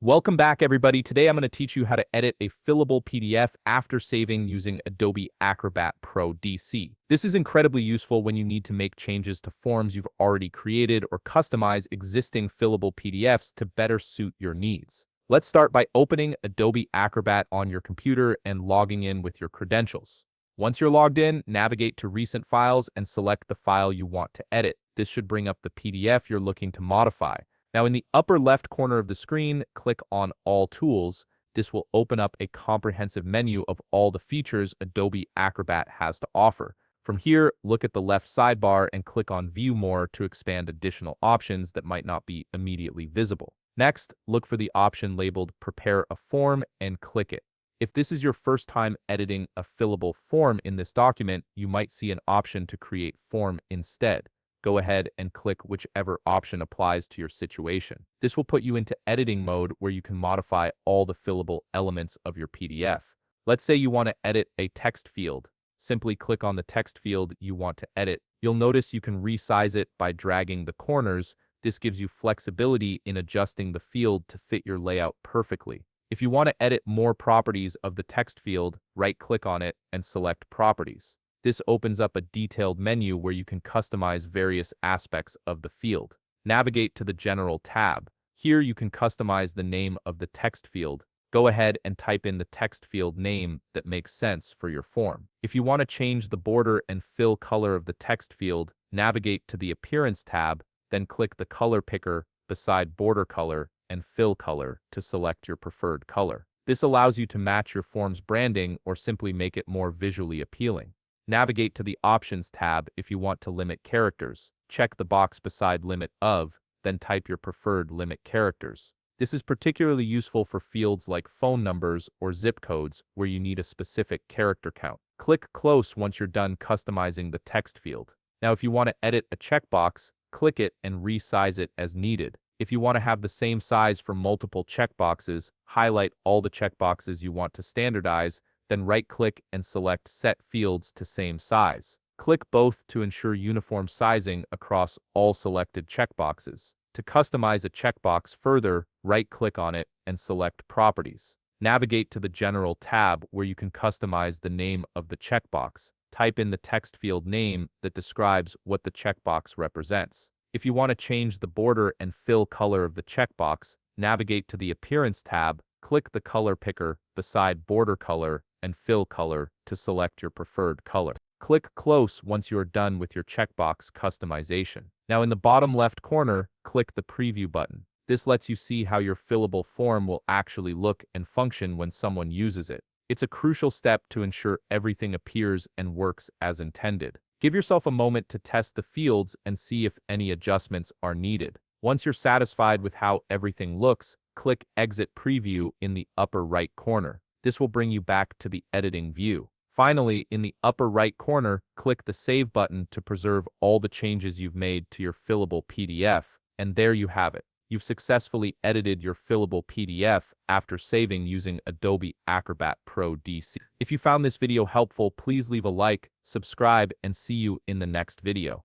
Welcome back, everybody. Today I'm going to teach you how to edit a fillable PDF after saving using Adobe Acrobat Pro DC. This is incredibly useful when you need to make changes to forms you've already created or customize existing fillable PDFs to better suit your needs. Let's start by opening Adobe Acrobat on your computer and logging in with your credentials. Once you're logged in, navigate to Recent Files and select the file you want to edit. This should bring up the PDF you're looking to modify. Now, in the upper left corner of the screen, click on All Tools. This will open up a comprehensive menu of all the features Adobe Acrobat has to offer. From here, look at the left sidebar and click on View More to expand additional options that might not be immediately visible. Next, look for the option labeled Prepare a Form and click it. If this is your first time editing a fillable form in this document, you might see an option to create form instead. Go ahead and click whichever option applies to your situation. This will put you into editing mode where you can modify all the fillable elements of your PDF. Let's say you want to edit a text field. Simply click on the text field you want to edit. You'll notice you can resize it by dragging the corners. This gives you flexibility in adjusting the field to fit your layout perfectly. If you want to edit more properties of the text field, right-click on it and select Properties. This opens up a detailed menu where you can customize various aspects of the field. Navigate to the General tab. Here you can customize the name of the text field. Go ahead and type in the text field name that makes sense for your form. If you want to change the border and fill color of the text field, navigate to the Appearance tab, then click the color picker beside Border Color and Fill Color to select your preferred color. This allows you to match your form's branding or simply make it more visually appealing. Navigate to the Options tab if you want to limit characters. Check the box beside Limit Of, then type your preferred limit characters. This is particularly useful for fields like phone numbers or zip codes where you need a specific character count. Click Close once you're done customizing the text field. Now, if you want to edit a checkbox, click it and resize it as needed. If you want to have the same size for multiple checkboxes, highlight all the checkboxes you want to standardize, then right-click and select Set Fields to Same Size. Click both to ensure uniform sizing across all selected checkboxes. To customize a checkbox further, right-click on it and select Properties. Navigate to the General tab where you can customize the name of the checkbox. Type in the text field name that describes what the checkbox represents. If you want to change the border and fill color of the checkbox, navigate to the Appearance tab, click the color picker beside Border Color and Fill Color to select your preferred color. Click Close once you are done with your checkbox customization. Now, in the bottom left corner, click the Preview button. This lets you see how your fillable form will actually look and function when someone uses it. It's a crucial step to ensure everything appears and works as intended. Give yourself a moment to test the fields and see if any adjustments are needed. Once you're satisfied with how everything looks, click Exit Preview in the upper right corner. This will bring you back to the editing view. Finally, in the upper right corner, click the Save button to preserve all the changes you've made to your fillable PDF, and there you have it. You've successfully edited your fillable PDF after saving using Adobe Acrobat Pro DC. If you found this video helpful, please leave a like, subscribe, and see you in the next video.